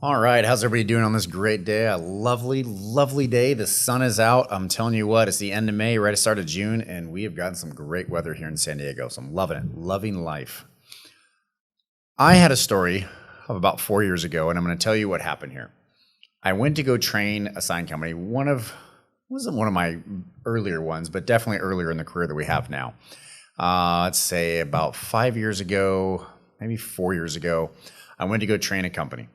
All right, how's everybody doing on this great day? A lovely, lovely day. The sun is out. I'm telling you what, it's the end of May, right at the start of June, and we have gotten some great weather here in San Diego, so I'm loving it, loving life. I had a story of about 4 years ago, and I'm going to tell you what happened here. I went to go train a sign company. Wasn't one of my earlier ones, but definitely earlier in the career that we have now. Let's say about 5 years ago, maybe 4 years ago, I went to go train a company.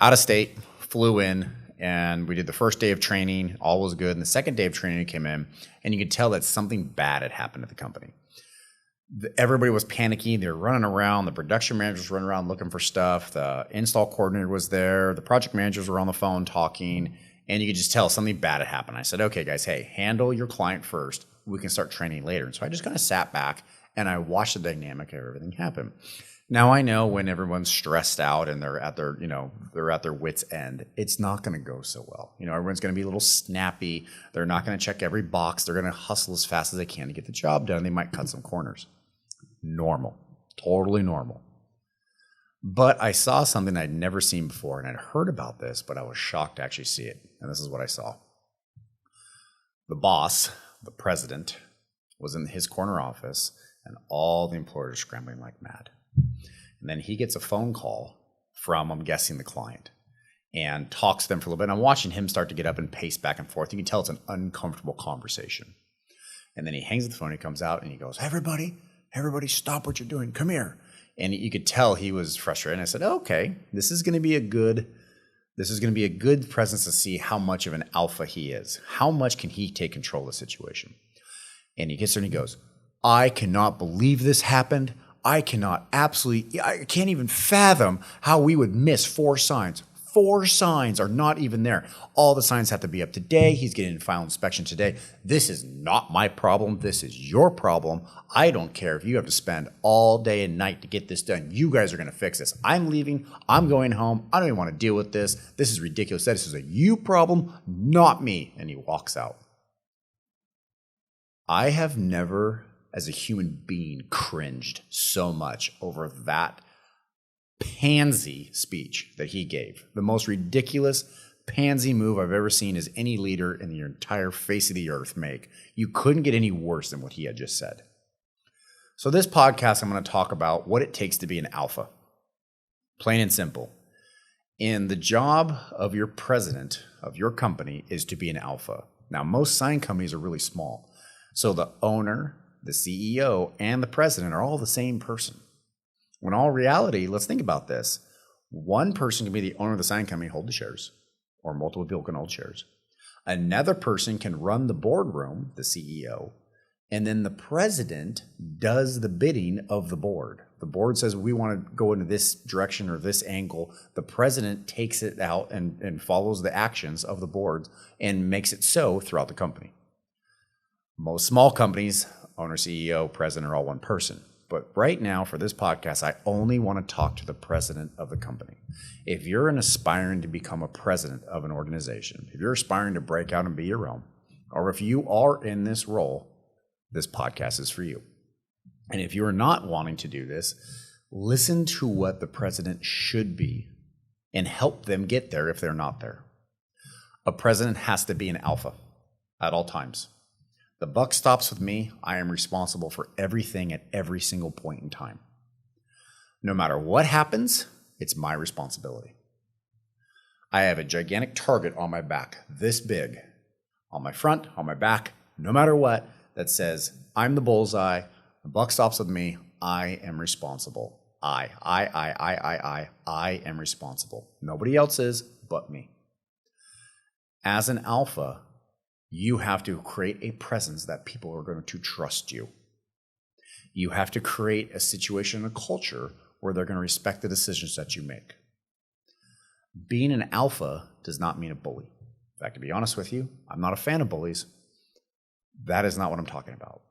Out of state, flew in, and we did the first day of training. All was good. And the second day of training came in, and you could tell that something bad had happened at the company. Everybody was panicking. They were running around. The production managers were running around looking for stuff. The install coordinator was there. The project managers were on the phone talking, and you could just tell something bad had happened. I said, okay, guys, hey, handle your client first. We can start training later. And so I just kind of sat back, and I watched the dynamic of everything happen. Now I know when everyone's stressed out and they're at their wits' end, it's not going to go so well. Everyone's going to be a little snappy. They're not going to check every box. They're going to hustle as fast as they can to get the job done. They might cut some corners. Normal, totally normal. But I saw something I'd never seen before, and I'd heard about this, but I was shocked to actually see it. And this is what I saw. The boss, the president, was in his corner office, and all the employees are scrambling like mad. And then he gets a phone call from, I'm guessing, the client, and talks to them for a little bit. And I'm watching him start to get up and pace back and forth. You can tell it's an uncomfortable conversation. And then he hangs up the phone, he comes out, and he goes, everybody stop what you're doing. Come here. And you could tell he was frustrated. And I said, okay, this is going to be a good presence to see how much of an alpha he is. How much can he take control of the situation? And he gets there and he goes, I cannot believe this happened. I can't even fathom how we would miss 4 signs. 4 signs are not even there. All the signs have to be up today. He's getting final inspection today. This is not my problem. This is your problem. I don't care if you have to spend all day and night to get this done. You guys are going to fix this. I'm leaving. I'm going home. I don't even want to deal with this. This is ridiculous. This is a you problem, not me. And he walks out. I have never, as a human being, cringed so much over that pansy speech that he gave. The most ridiculous pansy move I've ever seen as any leader in the entire face of the earth make. You couldn't get any worse than what he had just said. So this podcast, I'm going to talk about what it takes to be an alpha. Plain and simple. And the job of your president of your company is to be an alpha. Now, most sign companies are really small. So the owner, the CEO, and the president are all the same person. When all reality, let's think about this. One person can be the owner of the sign company, hold the shares, or multiple people can hold shares. Another person can run the boardroom, the CEO, and then the president does the bidding of the board. The board says, we want to go into this direction or this angle. The president takes it out and follows the actions of the board and makes it so throughout the company. Most small companies, owner, CEO, president are all one person. But right now, for this podcast, I only want to talk to the president of the company. If you're aspiring to become a president of an organization, if you're aspiring to break out and be your own, or if you are in this role, this podcast is for you. And if you're not wanting to do this, listen to what the president should be and help them get there if they're not there. A president has to be an alpha at all times. The buck stops with me. I am responsible for everything at every single point in time. No matter what happens, it's my responsibility. I have a gigantic target on my back, this big, on my front, on my back, no matter what, that says, I'm the bullseye. The buck stops with me. I am responsible. I am responsible. Nobody else is but me. As an alpha, you have to create a presence that people are going to trust you. You have to create a situation and a culture where they're going to respect the decisions that you make. Being an alpha does not mean a bully. In fact, to be honest with you, I'm not a fan of bullies. That is not what I'm talking about.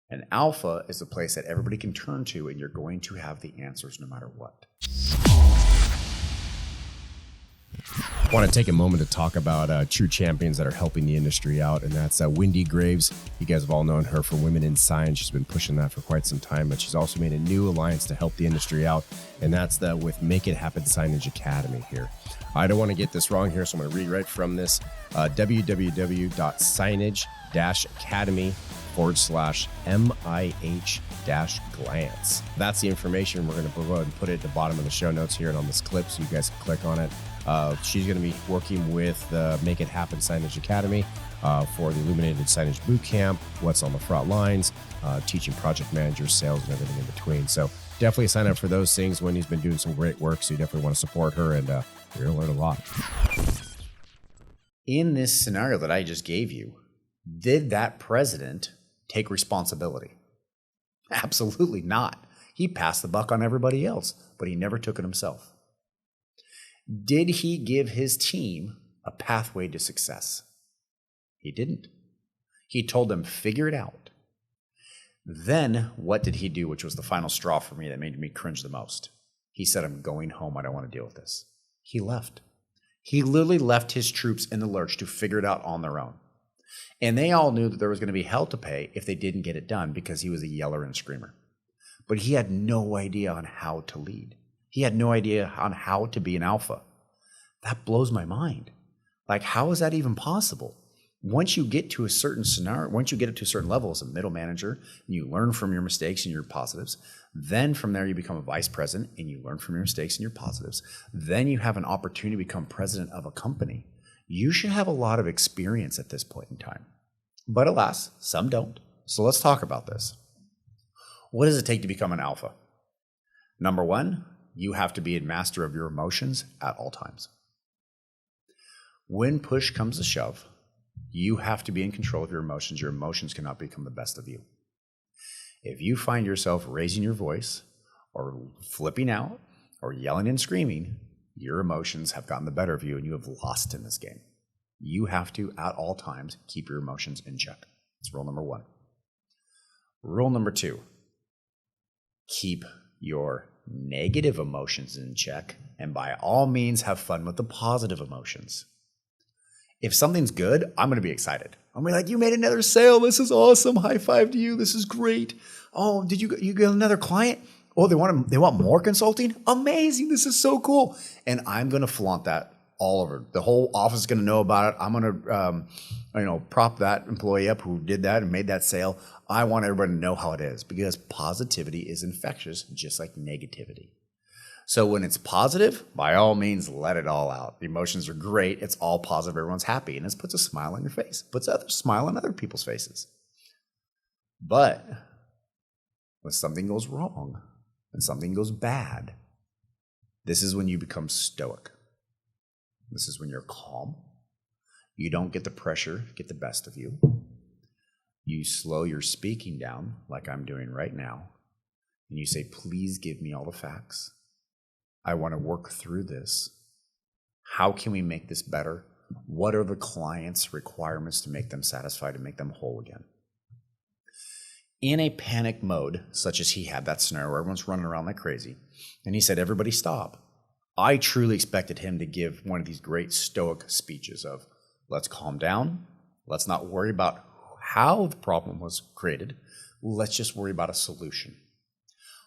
An alpha is a place that everybody can turn to, and you're going to have the answers no matter what. I want to take a moment to talk about true champions that are helping the industry out, and that's Wendy Graves. You guys have all known her for Women in Science. She's been pushing that for quite some time, but she's also made a new alliance to help the industry out, and that's with Make It Happen Signage Academy here. I don't want to get this wrong here, so I'm going to read right from this, www.signage-academy/MIH-glance. That's the information. We're going to go ahead and put it at the bottom of the show notes here and on this clip so you guys can click on it. She's going to be working with the Make It Happen Signage Academy for the Illuminated Signage Bootcamp, what's on the front lines, teaching project managers, sales, and everything in between. So definitely sign up for those things. Wendy's been doing some great work, so you definitely want to support her, and you're going to learn a lot. In this scenario that I just gave you, did that president take responsibility? Absolutely not. He passed the buck on everybody else, but he never took it himself. Did he give his team a pathway to success? He didn't. He told them, figure it out. Then what did he do, which was the final straw for me that made me cringe the most? He said, I'm going home. I don't want to deal with this. He left. He literally left his troops in the lurch to figure it out on their own. And they all knew that there was going to be hell to pay if they didn't get it done because he was a yeller and screamer. But he had no idea on how to lead. He had no idea on how to be an alpha. That blows my mind. Like, how is that even possible? Once you get to a certain scenario, once you get it to a certain level as a middle manager, and you learn from your mistakes and your positives, then from there you become a vice president and you learn from your mistakes and your positives. Then you have an opportunity to become president of a company. You should have a lot of experience at this point in time. But alas, some don't. So let's talk about this. What does it take to become an alpha? Number one, you have to be a master of your emotions at all times. When push comes to shove, you have to be in control of your emotions. Your emotions cannot become the best of you. If you find yourself raising your voice or flipping out or yelling and screaming, your emotions have gotten the better of you and you have lost in this game. You have to, at all times, keep your emotions in check. That's rule number one. Rule number two, keep your negative emotions in check and by all means have fun with the positive emotions. If something's good, I'm going to be excited. I'm going to be like, you made another sale. This is awesome. High five to you. This is great. Oh, did you get another client? Oh, they want more consulting? Amazing. This is so cool. And I'm going to flaunt that all over. The whole office is going to know about it. I'm going to prop that employee up who did that and made that sale. I want everybody to know how it is because positivity is infectious, just like negativity. So when it's positive, by all means, let it all out. The emotions are great. It's all positive. Everyone's happy. And this puts a smile on your face, puts a smile on other people's faces. But when something goes wrong, when something goes bad, this is when you become stoic. This is when you're calm. You don't get the pressure get the best of you. You slow your speaking down like I'm doing right now. And you say, please give me all the facts. I want to work through this. How can we make this better? What are the client's requirements to make them satisfied and make them whole again? In a panic mode, such as he had that scenario where everyone's running around like crazy, and he said, everybody stop. I truly expected him to give one of these great stoic speeches of, let's calm down. Let's not worry about how the problem was created. Let's just worry about a solution.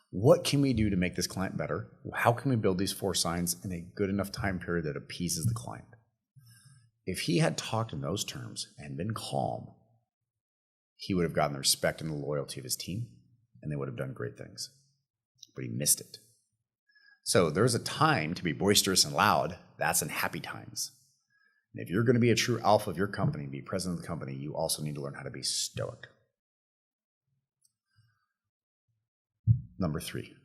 What can we do to make this client better? How can we build these 4 signs in a good enough time period that appeases the client? If he had talked in those terms and been calm, he would have gotten the respect and the loyalty of his team, and they would have done great things. But he missed it. So there's a time to be boisterous and loud. That's in happy times. And if you're going to be a true alpha of your company, be president of the company, you also need to learn how to be stoic. Number 3,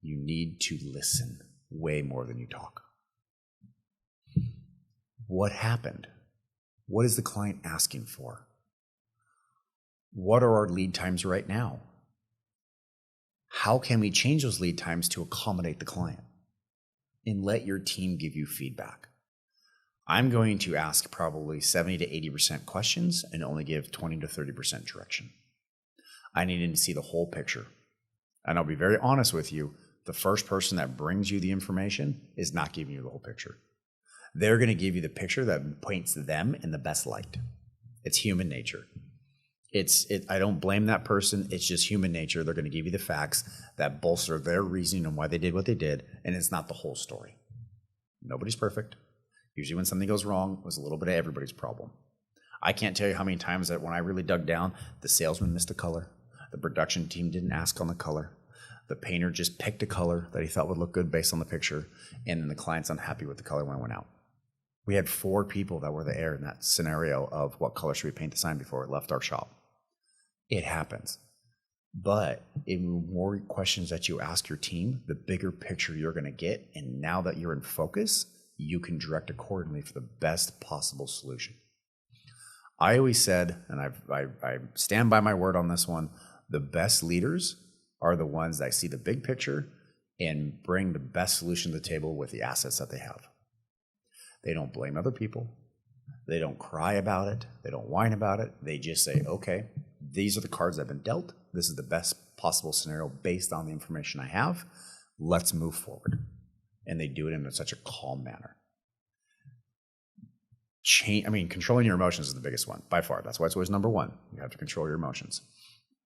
you need to listen way more than you talk. What happened? What is the client asking for? What are our lead times right now? How can we change those lead times to accommodate the client? And let your team give you feedback. I'm going to ask probably 70 to 80% questions and only give 20 to 30% direction. I needed to see the whole picture. And I'll be very honest with you, the first person that brings you the information is not giving you the whole picture. They're going to give you the picture that paints them in the best light. It's human nature. I don't blame that person. It's just human nature. They're going to give you the facts that bolster their reasoning on why they did what they did, and it's not the whole story. Nobody's perfect. Usually when something goes wrong, it was a little bit of everybody's problem. I can't tell you how many times that when I really dug down, the salesman missed a color. The production team didn't ask on the color. The painter just picked a color that he thought would look good based on the picture, and then the client's unhappy with the color when it went out. We had 4 people that were the air in that scenario of what color should we paint the sign before it left our shop. It happens. But the more questions that you ask your team, the bigger picture you're going to get. And now that you're in focus, you can direct accordingly for the best possible solution. I always said, and I stand by my word on this one, the best leaders are the ones that see the big picture and bring the best solution to the table with the assets that they have. They don't blame other people. They don't cry about it. They don't whine about it. They just say, okay, these are the cards I've been dealt. This is the best possible scenario based on the information I have. Let's move forward. And they do it in such a calm manner. Controlling your emotions is the biggest one by far. That's why it's always number one. You have to control your emotions.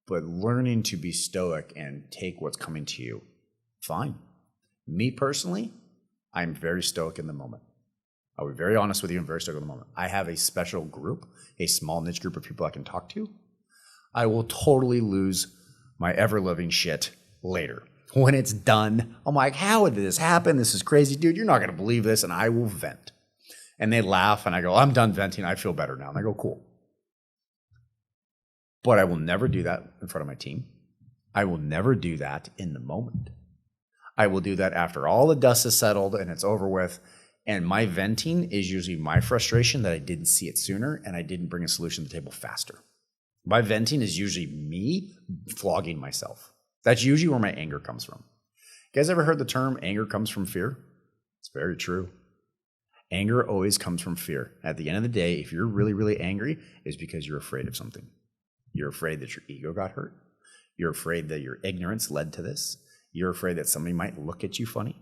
But learning to be stoic and take what's coming to you, fine. Me personally, I'm very stoic in the moment. I'll be very honest with you and very stoic in the moment. I have a special group, a small niche group of people I can talk to. I will totally lose my ever-living shit later. When it's done, I'm like, how did this happen? This is crazy, dude. You're not going to believe this. And I will vent. And they laugh and I go, I'm done venting. I feel better now. And I go, cool. But I will never do that in front of my team. I will never do that in the moment. I will do that after all the dust is settled and it's over with. And my venting is usually my frustration that I didn't see it sooner and I didn't bring a solution to the table faster. My venting is usually me flogging myself. That's usually where my anger comes from. You guys ever heard the term anger comes from fear? It's very true. Anger always comes from fear. At the end of the day, if you're really, really angry, it's because you're afraid of something. You're afraid that your ego got hurt. You're afraid that your ignorance led to this. You're afraid that somebody might look at you funny.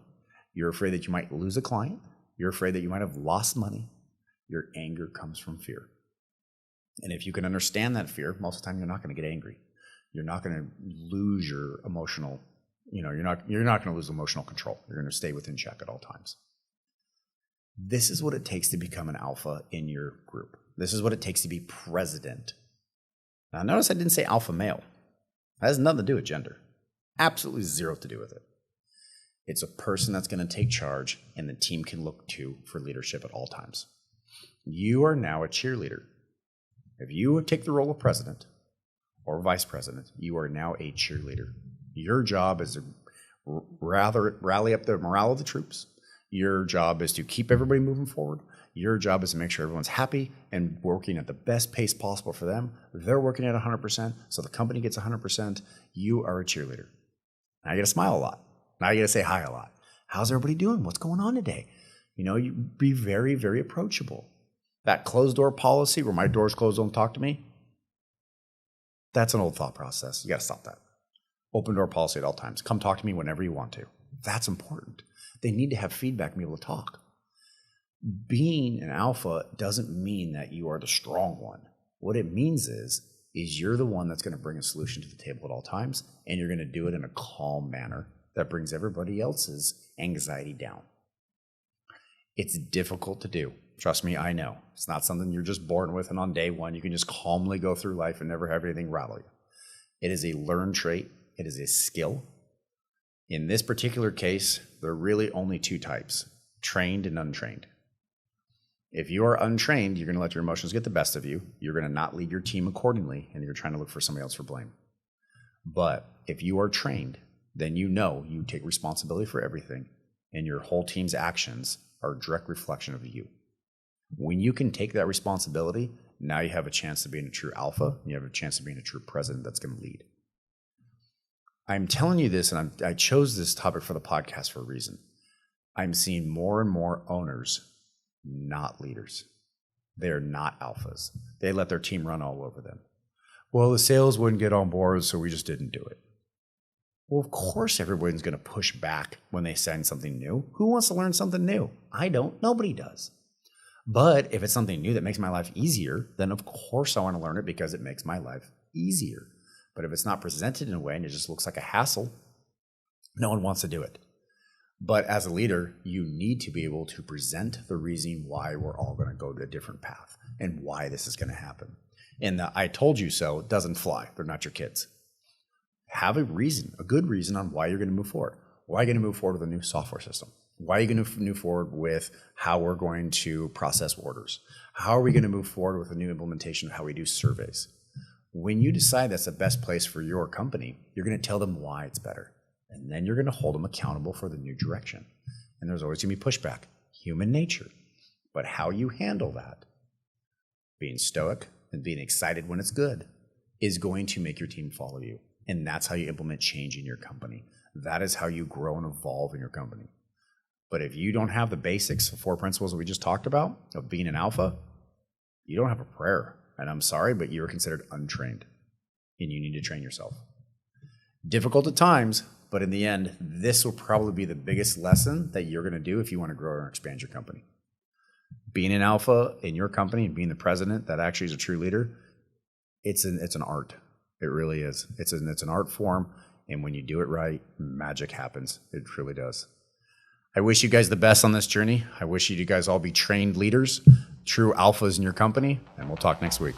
You're afraid that you might lose a client. You're afraid that you might have lost money. Your anger comes from fear. And if you can understand that fear, most of the time you're not going to get angry. You're not going to lose your emotional, you're not going to lose emotional control. You're going to stay within check at all times. This is what it takes to become an alpha in your group. This is what it takes to be president. Now notice I didn't say alpha male. That has nothing to do with gender. Absolutely zero to do with it. It's a person that's going to take charge and the team can look to for leadership at all times. You are now a cheerleader. If you take the role of president or vice president, you are now a cheerleader. Your job is to rally up the morale of the troops. Your job is to keep everybody moving forward. Your job is to make sure everyone's happy and working at the best pace possible for them. They're working at 100%, so the company gets 100%. You are a cheerleader. Now you got to smile a lot. Now you got to say hi a lot. How's everybody doing? What's going on today? You be very, very approachable. That closed door policy where my door's closed, don't talk to me, that's an old thought process. You got to stop that. Open door policy at all times. Come talk to me whenever you want to. That's important. They need to have feedback and be able to talk. Being an alpha doesn't mean that you are the strong one. What it means is you're the one that's going to bring a solution to the table at all times, and you're going to do it in a calm manner that brings everybody else's anxiety down. It's difficult to do. Trust me, I know. It's not something you're just born with, and on day one, you can just calmly go through life and never have anything rattle you. It is a learned trait. It is a skill. In this particular case, there are really only 2 types, trained and untrained. If you are untrained, you're going to let your emotions get the best of you. You're going to not lead your team accordingly, and you're trying to look for somebody else for blame. But if you are trained, then you take responsibility for everything, and your whole team's actions are a direct reflection of you. When you can take that responsibility, now you have a chance of being a true alpha, and you have a chance of being a true president that's going to lead. I'm telling you this, and I chose this topic for the podcast for a reason. I'm seeing more and more owners not leaders. They're not alphas. They let their team run all over them. Well, the sales wouldn't get on board, so we just didn't do it. Well, of course, everyone's going to push back when they send something new. Who wants to learn something new? I don't. Nobody does. But if it's something new that makes my life easier, then of course I want to learn it because it makes my life easier. But if it's not presented in a way and it just looks like a hassle, no one wants to do it. But as a leader, you need to be able to present the reason why we're all going to go to a different path and why this is going to happen. And the "I told you so" doesn't fly. They're not your kids. Have a reason, a good reason on why you're going to move forward. Why are you going to move forward with a new software system? Why are you going to move forward with how we're going to process orders? How are we going to move forward with a new implementation of how we do surveys? When you decide that's the best place for your company, you're going to tell them why it's better. And then you're going to hold them accountable for the new direction. And there's always going to be pushback, human nature. But how you handle that, being stoic and being excited when it's good, is going to make your team follow you. And that's how you implement change in your company. That is how you grow and evolve in your company. But if you don't have the basics, the 4 principles that we just talked about of being an alpha, you don't have a prayer. And I'm sorry, but you're considered untrained. And you need to train yourself. Difficult at times, but in the end, this will probably be the biggest lesson that you're going to do if you want to grow or expand your company. Being an alpha in your company and being the president that actually is a true leader, it's an art. It really is. It's an art form. And when you do it right, magic happens. It truly does. I wish you guys the best on this journey. I wish you guys all be trained leaders, true alphas in your company, and we'll talk next week.